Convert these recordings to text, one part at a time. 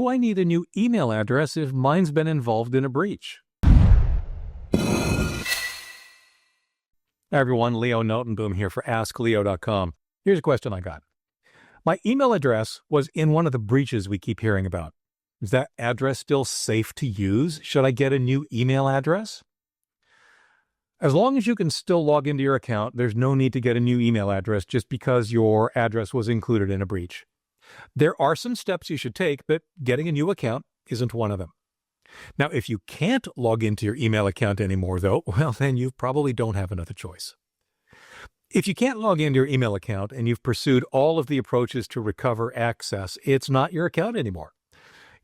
do I need a new email address if mine's been involved in a breach? Hi everyone, Leo Notenboom here for askleo.com. Here's a question I got. My email address was in one of the breaches we keep hearing about. Is that address still safe to use? Should I get a new email address? As long as you can still log into your account, there's no need to get a new email address just because your address was included in a breach. There are some steps you should take, but getting a new account isn't one of them. Now, if you can't log into your email account anymore, though, well, then you probably don't have another choice. If you can't log into your email account and you've pursued all of the approaches to recover access, it's not your account anymore.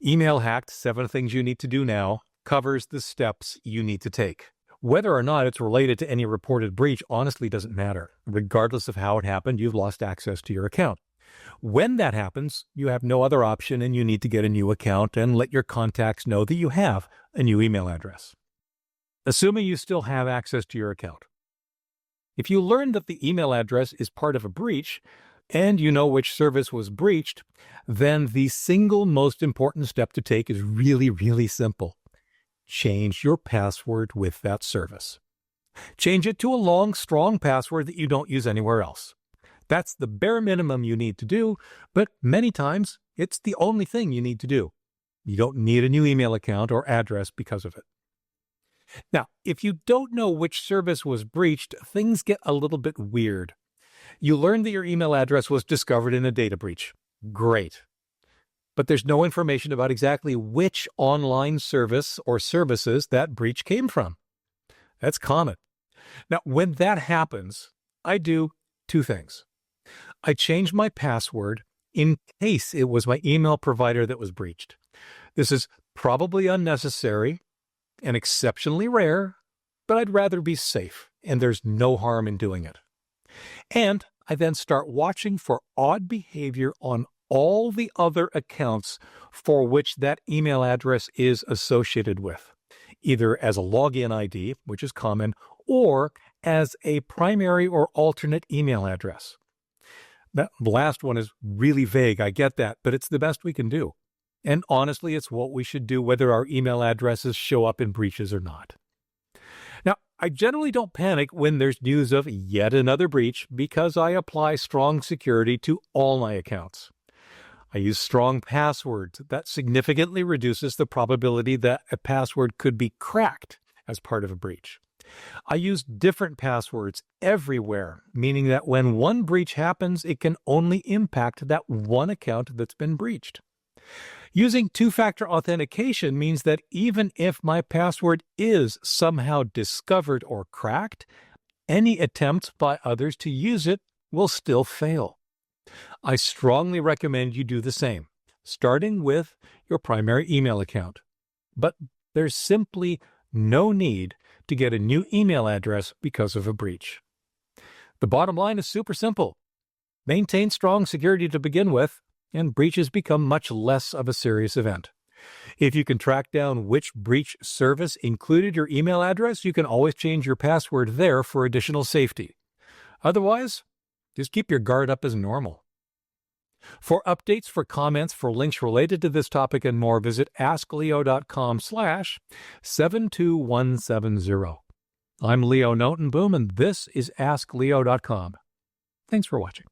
Email Hacked 7 Things You Need to Do Now covers the steps you need to take. Whether or not it's related to any reported breach honestly doesn't matter. Regardless of how it happened, you've lost access to your account. When that happens, you have no other option and you need to get a new account and let your contacts know that you have a new email address. Assuming you still have access to your account. If you learn that the email address is part of a breach and you know which service was breached, then the single most important step to take is really simple. Change your password with that service. Change it to a long, strong password that you don't use anywhere else. That's the bare minimum you need to do, but many times it's the only thing you need to do. You don't need a new email account or address because of it. Now, if you don't know which service was breached, things get a little bit weird. You learned that your email address was discovered in a data breach. Great. But there's no information about exactly which online service or services that breach came from. That's common. Now, when that happens, I do 2 things. I change my password in case it was my email provider that was breached. This is probably unnecessary and exceptionally rare, but I'd rather be safe, and there's no harm in doing it. And I then start watching for odd behavior on all the other accounts for which that email address is associated with, either as a login ID, which is common, or as a primary or alternate email address. That last one is really vague, I get that, but it's the best we can do. And honestly, it's what we should do whether our email addresses show up in breaches or not. Now, I generally don't panic when there's news of yet another breach because I apply strong security to all my accounts. I use strong passwords. That significantly reduces the probability that a password could be cracked as part of a breach. I use different passwords everywhere, meaning that when one breach happens, it can only impact that one account that's been breached. Using 2-factor authentication means that even if my password is somehow discovered or cracked, any attempts by others to use it will still fail. I strongly recommend you do the same, starting with your primary email account. But there's simply no need to get a new email address because of a breach. The bottom line is super simple. Maintain strong security to begin with, and breaches become much less of a serious event. If you can track down which breach service included your email address, you can always change your password there for additional safety. Otherwise, just keep your guard up as normal. For updates, for comments, for links related to this topic and more, visit askleo.com/72170. I'm Leo Notenboom, and this is askleo.com. Thanks for watching.